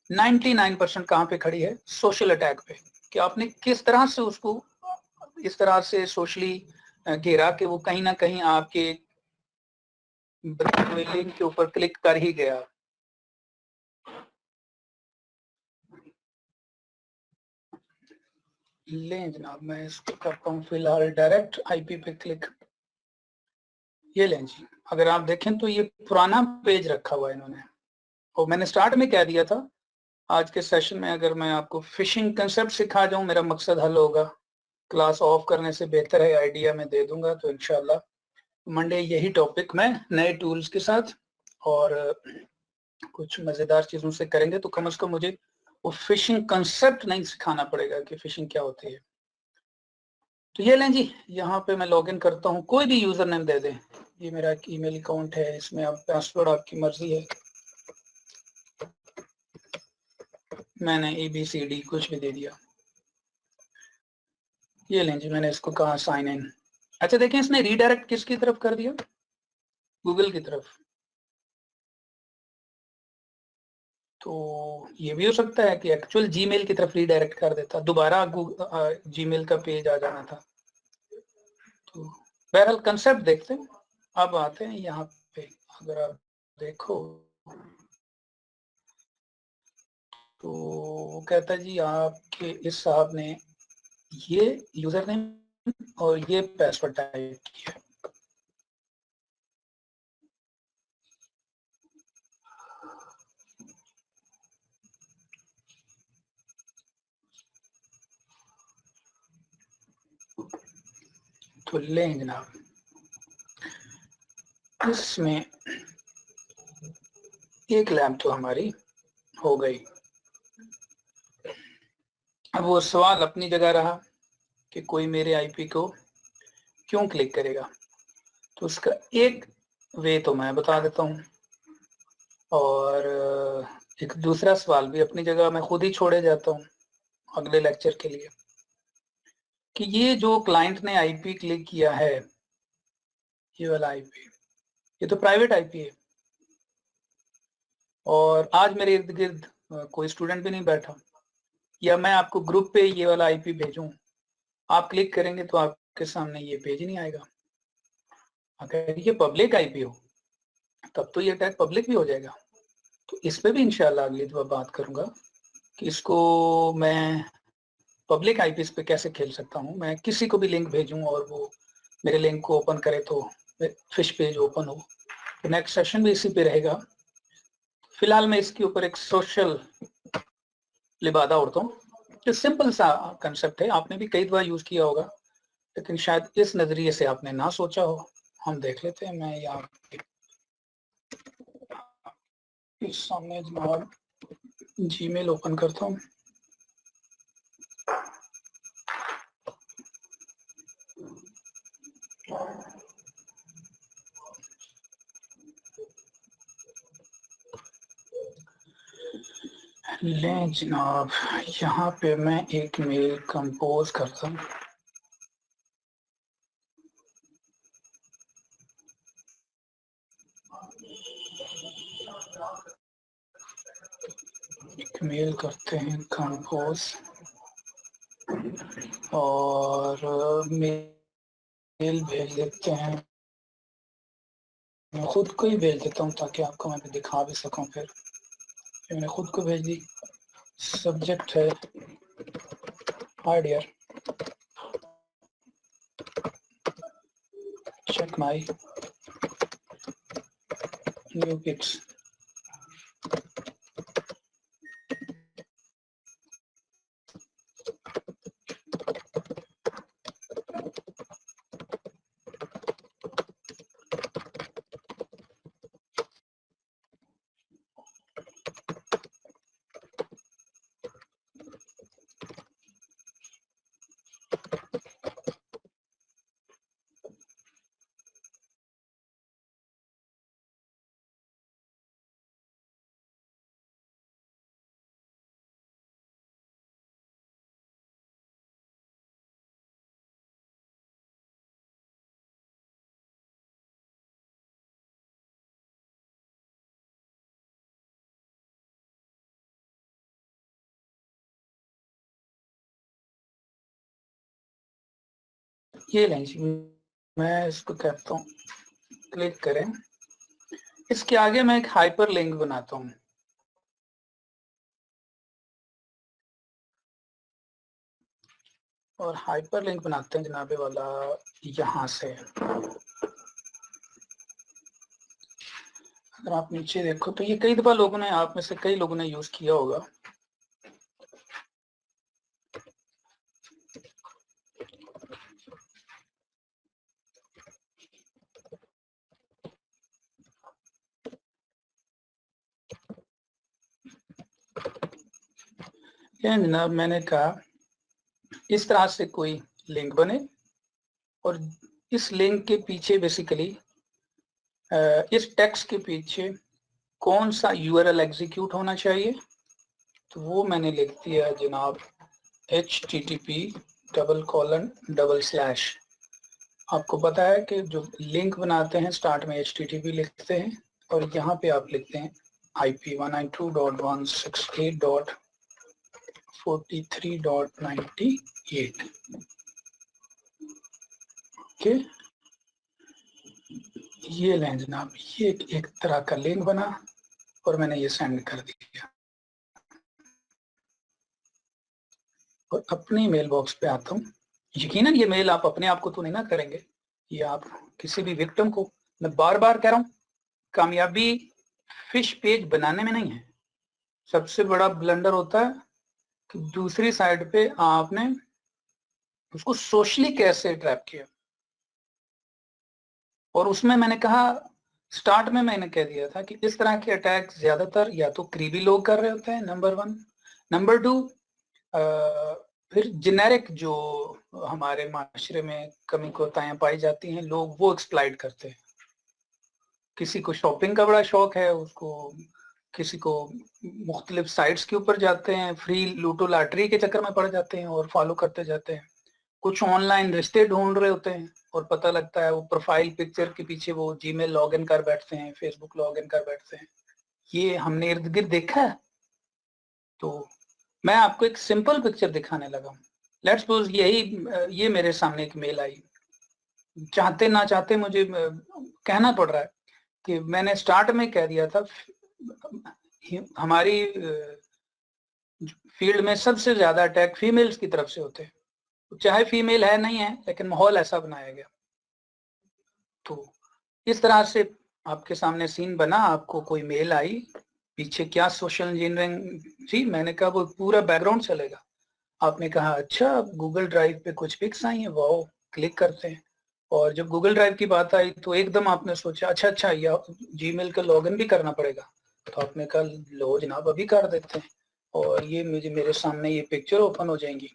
99% कहाँ पे खड़ी है, सोशल अटैक पे, कि आपने किस तरह से उसको इस तरह से सोशली घेरा कि वो कहीं ना कहीं आपके लिंक के ऊपर क्लिक कर ही गया। लें जनाब, मैं इसको करता हूँ फिलहाल डायरेक्ट आईपी पे क्लिक। ये लें जी, अगर आप देखें तो ये पुराना पेज रखा हुआ है इन्होंने, और मैंने स्टार्ट में कह दिया था आज के सेशन में अगर मैं आपको फिशिंग कंसेप्ट सिखा जाऊं मेरा मकसद हल होगा। क्लास ऑफ करने से बेहतर है आइडिया मैं दे दूंगा। तो इंशाल्लाह मंडे यही टॉपिक में नए टूल्स के साथ और कुछ मजेदार चीजों से करेंगे, तो कम से कम मुझे वो फिशिंग कंसेप्ट नहीं सिखाना पड़ेगा कि फिशिंग क्या होती है। तो ये लें जी, यहाँ पे मैं लॉगिन करता हूँ, कोई भी यूजर नेम दे दें। ये मेरा ईमेल अकाउंट है, इसमें आप पासवर्ड आपकी मर्जी है, मैंने ABCD कुछ भी दे दिया। ये लें जी, मैंने इसको कहा साइन इन। अच्छा देखें इसने रीडायरेक्ट किसकी तरफ कर दिया, गूगल की तरफ। तो ये भी हो सकता है कि एक्चुअल जीमेल की तरफ रीडायरेक्ट कर देता, दोबारा जीमेल का पेज आ जाना था। तो बहरहाल कंसेप्ट देखते हैं। अब आते हैं यहाँ पे, अगर आप देखो तो वो कहता है जी आपके इस साहब ने ये यूजर नेम और ये पासवर्ड टाइप किया। तो लें जनाब, इसमें एक लैम्प तो हमारी हो गई। अब वो सवाल अपनी जगह रहा कि कोई मेरे आईपी को क्यों क्लिक करेगा। तो उसका एक वे तो मैं बता देता हूँ, और एक दूसरा सवाल भी अपनी जगह मैं खुद ही छोड़े जाता हूँ अगले लेक्चर के लिए, कि ये जो क्लाइंट ने आईपी क्लिक किया है, ये वाला आईपी, ये तो प्राइवेट आईपी है और आज मेरे इर्द गिर्द कोई स्टूडेंट भी नहीं बैठा, या मैं आपको ग्रुप पे ये वाला आईपी भेजूं, आप क्लिक करेंगे तो आपके सामने ये पेज नहीं आएगा। अगर ये पब्लिक आईपी हो तब तो ये अटैक पब्लिक भी हो जाएगा। तो इस पे भी इंशाल्लाह अगली दफा बात करूंगा कि इसको मैं पब्लिक आईपीस पे कैसे खेल सकता हूँ, मैं किसी को भी लिंक भेजूं और वो मेरे लिंक को ओपन करे तो फिश पेज ओपन हो। तो नेक्स्ट सेशन भी इसी पे रहेगा। फिलहाल मैं इसके ऊपर एक सोशल लिबादा उड़ता हूँ, जो सिंपल सा कंसेप्ट है, आपने भी कई बार यूज किया होगा, लेकिन शायद इस नजरिए से आपने ना सोचा हो। हम देख लेते हैं। मैं यहाँ इस सामने जनाब जीमेल ओपन करता हूँ। लें जनाब, यहाँ पे मैं एक मेल कंपोज करता हूँ। एक मेल करते हैं कंपोज और मेल भेज देते हैं। मैं खुद को ही भेज देता हूँ ताकि आपको मैं दिखा भी सकूं। फिर मैंने खुद को भेज दी। सब्जेक्ट है hi dear, check my new pics। ये लें जी, मैं इसको कहता हूँ क्लिक करें। इसके आगे मैं एक हाइपर लिंक बनाता हूँ। और हाइपर लिंक बनाते हैं जनाबे वाला यहाँ से। अगर आप नीचे देखो तो ये कई दफा लोगों ने, आप में से कई लोगों ने यूज किया होगा। जनाब मैंने कहा इस तरह से कोई लिंक बने और इस लिंक के पीछे बेसिकली इस टेक्स्ट के पीछे कौन सा यूआरएल एग्जीक्यूट होना चाहिए, तो वो मैंने लिख दिया जनाब http:// आपको पता है कि जो लिंक बनाते हैं स्टार्ट में http लिखते हैं और यहाँ पे आप लिखते हैं IP192.168.43.98। ओके, ये लें जनाब, ये एक तरह का लिंक बना और मैंने ये सेंड कर दिया। और अपनी मेल बॉक्स पे आता हूँ। यकीनन ये मेल आप अपने आप को तो नहीं ना करेंगे, ये आप किसी भी विक्टिम को, मैं बार बार कह रहा हूँ, कामयाबी फिश पेज बनाने में नहीं है। सबसे बड़ा ब्लंडर होता है कि दूसरी साइड पे आपने उसको सोशली कैसे ट्रैप किया। और उसमें मैंने कहा, स्टार्ट में मैंने कह दिया था कि इस तरह के अटैक ज्यादातर या तो करीबी लोग कर रहे होते हैं, नंबर 1। नंबर 2, फिर जेनेरिक जो हमारे माशरे में कमी कोताहियां पाई जाती हैं, लोग वो एक्सप्लॉइट करते हैं। किसी को शॉपिंग का बड़ा शौक है, उसको किसी को मुख्तलिफ साइट्स के ऊपर जाते हैं, फ्री लूटो लॉटरी के चक्कर में पड़ जाते हैं और फॉलो करते जाते हैं। कुछ ऑनलाइन रिश्ते ढूंढ रहे होते हैं और पता लगता है वो प्रोफाइल पिक्चर के पीछे वो जीमेल लॉगिन कर बैठते हैं, फेसबुक लॉगिन कर बैठते हैं। ये हमने इर्द गिर्द देखा है। तो मैं आपको एक सिंपल पिक्चर दिखाने लगा हूँ। लेट्स सपोज ये मेरे सामने एक मेल आई, चाहते ना चाहते मुझे कहना पड़ रहा है कि मैंने स्टार्ट में कह दिया था हमारी फील्ड में सबसे ज्यादा अटैक फीमेल्स की तरफ से होते हैं, चाहे फीमेल है नहीं है, लेकिन माहौल ऐसा बनाया गया। तो इस तरह से आपके सामने सीन बना, आपको कोई मेल आई, पीछे क्या सोशल इंजीनियरिंग थी, मैंने कहा वो पूरा बैकग्राउंड चलेगा। आपने कहा अच्छा गूगल ड्राइव पे कुछ पिक्स आई हैं, वाओ, क्लिक करते हैं। और जब गूगल ड्राइव की बात आई तो एकदम आपने सोचा अच्छा या जीमेल का लॉगिन भी करना पड़ेगा। तो आपने कहा लो जनाब अभी कर देते हैं, और ये मेरे सामने ये पिक्चर ओपन हो जाएंगी।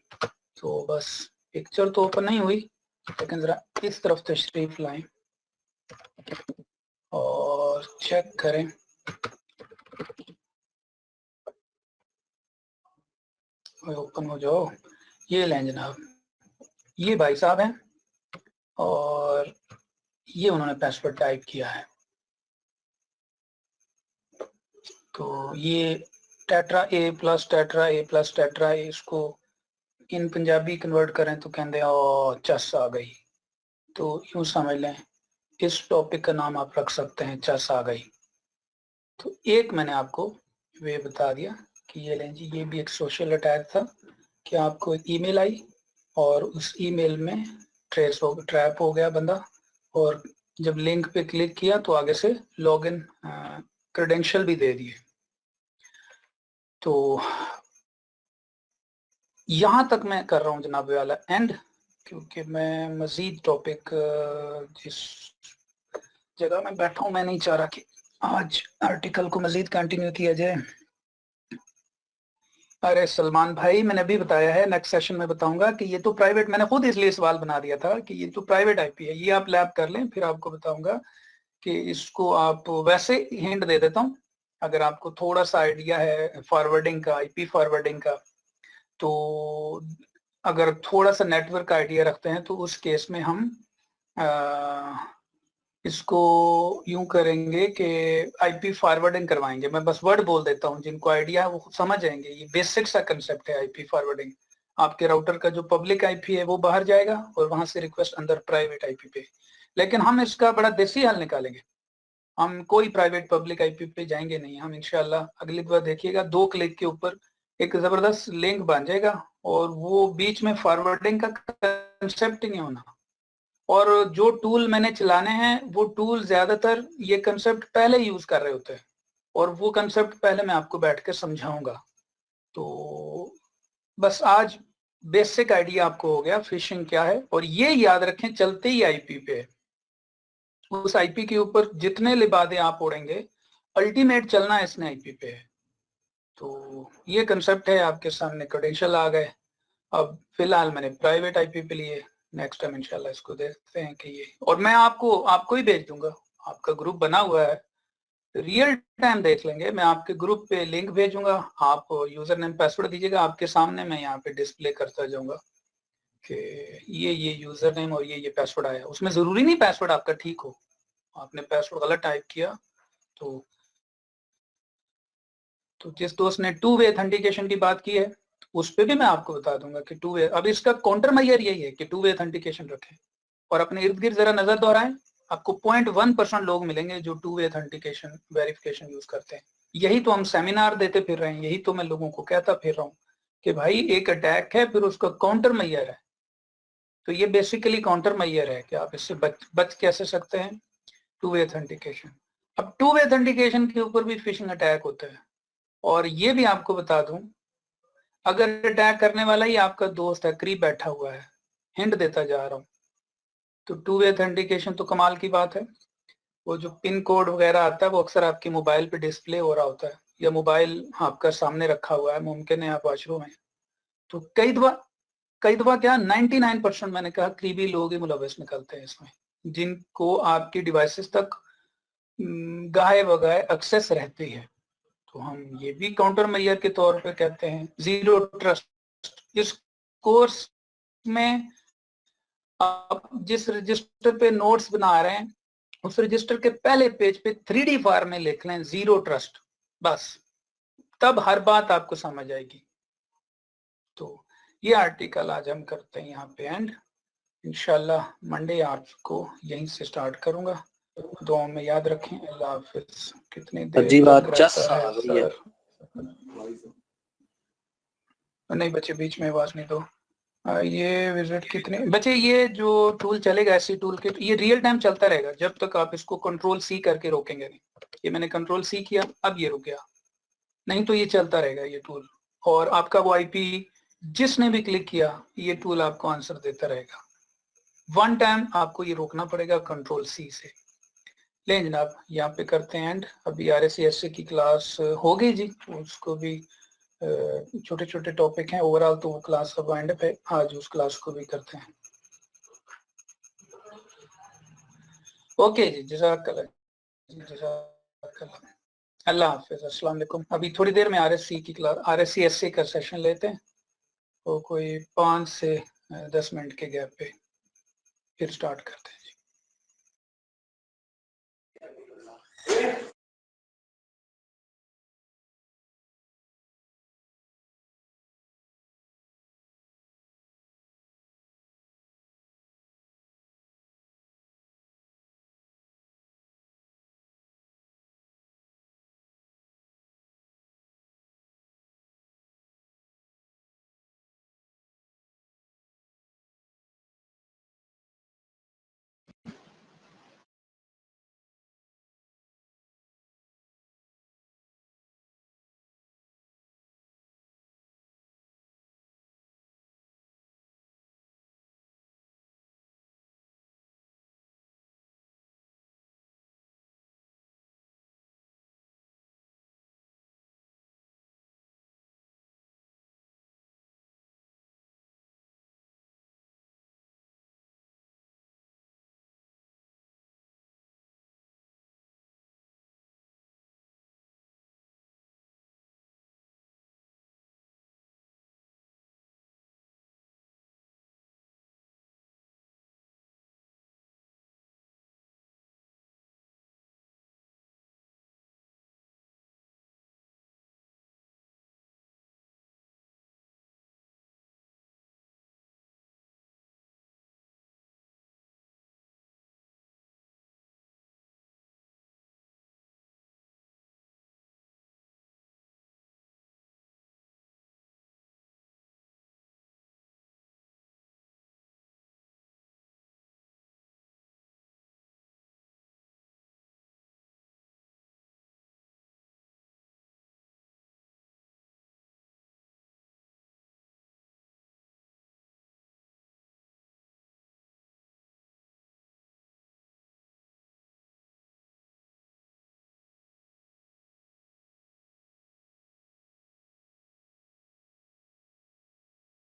तो बस पिक्चर तो ओपन नहीं हुई, लेकिन जरा इस तरफ तशरीफ लाएं और चेक करें। ओपन हो जाओ, ये लें जनाब, ये भाई साहब हैं और ये उन्होंने पासवर्ड टाइप किया है। तो ये टेट्रा ए प्लस टेट्रा ए प्लस टेट्रा ए, इसको इन पंजाबी कन्वर्ट करें तो कहते हैं ओ चस आ गई। तो यूं समझ लें इस टॉपिक का नाम आप रख सकते हैं चस आ गई। तो एक मैंने आपको वे बता दिया कि ये लें जी, ये भी एक सोशल अटैक था कि आपको एक ईमेल आई और उस ईमेल में ट्रैप हो गया बंदा, और जब लिंक पे क्लिक किया तो आगे से लॉगिन क्रेडेंशियल भी दे दिए। तो यहां तक मैं कर रहा हूं जनाब वाला एंड, क्योंकि मैं मजीद टॉपिक जिस जगह में बैठा हूं मैं नहीं चाह रहा कि आज आर्टिकल को मजीद कंटिन्यू किया जाए। अरे सलमान भाई, मैंने अभी बताया है, नेक्स्ट सेशन में बताऊंगा कि ये तो प्राइवेट, मैंने खुद इसलिए सवाल बना दिया था कि ये तो प्राइवेट आईपी है, ये आप लैब कर लें, फिर आपको बताऊंगा कि इसको आप वैसे हिंट दे देता हूं। अगर आपको थोड़ा सा आइडिया है फॉरवर्डिंग का, आईपी फॉरवर्डिंग का, तो अगर थोड़ा सा नेटवर्क आइडिया रखते हैं तो उस केस में हम इसको यूं करेंगे कि आईपी फॉरवर्डिंग करवाएंगे। मैं बस वर्ड बोल देता हूं, जिनको आइडिया है वो समझ जाएंगे। ये बेसिक सा कंसेप्ट है आईपी फॉरवर्डिंग। आपके राउटर का जो पब्लिक आईपी है वो बाहर जाएगा और वहां से रिक्वेस्ट अंदर प्राइवेट आईपी पे। लेकिन हम इसका बड़ा देसी हल निकालेंगे, हम कोई प्राइवेट पब्लिक आईपी पे जाएंगे नहीं। हम इंशाल्लाह अगली बार देखिएगा 2 क्लिक के ऊपर एक जबरदस्त लिंक बन जाएगा, और वो बीच में फॉरवर्डिंग का कंसेप्ट ही नहीं होना। और जो टूल मैंने चलाने हैं वो टूल ज्यादातर ये कंसेप्ट पहले यूज कर रहे होते हैं, और वो कंसेप्ट पहले मैं आपको बैठ कर समझाऊंगा। तो बस आज बेसिक आइडिया आपको हो गया फिशिंग क्या है, और ये याद रखें चलते ही आईपी पे है। उस आईपी के ऊपर जितने लिबादे आप उड़ेंगे अल्टीमेट चलना इसने आईपी पे है। तो ये कंसेप्ट है, आपके सामने क्रेडेंशियल आ गए। अब फिलहाल मैंने प्राइवेट आईपी पे लिए, नेक्स्ट टाइम इंशाल्लाह इसको देखते हैं कि ये, और मैं आपको ही भेज दूंगा, आपका ग्रुप बना हुआ है, रियल टाइम देख लेंगे। मैं आपके ग्रुप पे लिंक भेजूंगा, आप यूजर नेम पासवर्ड दीजिएगा, आपके सामने मैं यहाँ पे डिस्प्ले करता जाऊंगा कि ये यूजर नेम और ये पासवर्ड आया। उसमें जरूरी नहीं पासवर्ड आपका ठीक हो, आपने पासवर्ड गलत टाइप किया तो जिस दोस्त ने 2 वे ऑथेंटिकेशन की बात की है उस पर भी मैं आपको बता दूंगा कि 2 वे, अब इसका काउंटर मैयर यही है कि 2 वे ऑथेंटिकेशन रखें। और अपने इर्द गिर्द जरा नजर दोहराएं, आपको 0.1% लोग मिलेंगे जो 2 वे ऑथेंटिकेशन वेरिफिकेशन यूज करते हैं। यही तो हम सेमिनार देते फिर रहे हैं, यही तो मैं लोगों को कहता फिर रहा हूँ कि भाई एक अटैक है फिर उसका काउंटर मैयर है। तो ये बेसिकली काउंटर मैयर है कि आप इससे बच कैसे सकते हैं, 2 वे ऑथेंटिकेशन। अब 2 वे ऑथेंटिकेशन के ऊपर भी फिशिंग अटैक होता है, और ये भी आपको बता दूं, अगर अटैक करने वाला ही आपका दोस्त है, करीब बैठा हुआ है, हिंट देता जा रहा हूं, तो 2 वे ऑथेंटिकेशन तो कमाल की बात है। वो जो पिन कोड वगैरह आता है वो अक्सर आपके मोबाइल पे डिस्प्ले हो रहा होता है, या मोबाइल आपका सामने रखा हुआ है, मुमकिन है आप वॉशरूम में। तो कई दफा क्या 99% मैंने कहा करीबी लोग ही मुलविस निकलते हैं इसमें, जिनको आपकी डिवाइसेस तक गाहे बगाए एक्सेस रहती है। तो हम ये भी काउंटर मैयर के तौर पे कहते हैं जीरो ट्रस्ट। इस कोर्स में आप जिस रजिस्टर पे नोट्स बना रहे हैं उस रजिस्टर के पहले पेज पे 3D फॉर्म में लिख लें जीरो ट्रस्ट, बस तब हर बात आपको समझ आएगी। तो ये आर्टिकल आज हम करते हैं यहाँ पे एंड, इंशाल्लाह मंडे आपको यहीं से स्टार्ट करूंगा। दुआ में याद रखें, अल्लाह हाफिज। कितनी देर अजीब तक चस रहता आ है गई है। सर? नहीं बच्चे बीच में आवाज नहीं दो। ये विजिट कितने बच्चे, ये जो टूल चलेगा ऐसी टूल किट, ये रियल टाइम चलता रहेगा जब तक आप इसको कंट्रोल सी करके रोकेंगे नहीं। ये मैंने कंट्रोल सी किया, अब ये रुक गया, नहीं तो ये चलता रहेगा ये टूल। और आपका वो आईपी जिसने भी क्लिक किया ये टूल आपको आंसर देता रहेगा। वन टाइम आपको ये रोकना पड़ेगा कंट्रोल सी से। ले जनाब यहाँ पे करते हैं एंड। अभी RSC की क्लास हो गई जी, उसको भी छोटे छोटे टॉपिक हैं, ओवरऑल तो वो क्लास अब एंड पे, आज उस क्लास को भी करते हैं। ओके जी, जज़ाकल्लाह, अल्लाह हाफिज, अस्सलाम वालेकुम। अभी थोड़ी देर में RSC की क्लास, RSC का सेशन लेते हैं, तो कोई 5 से 10 मिनट के गैप पे फिर स्टार्ट करते हैं जी।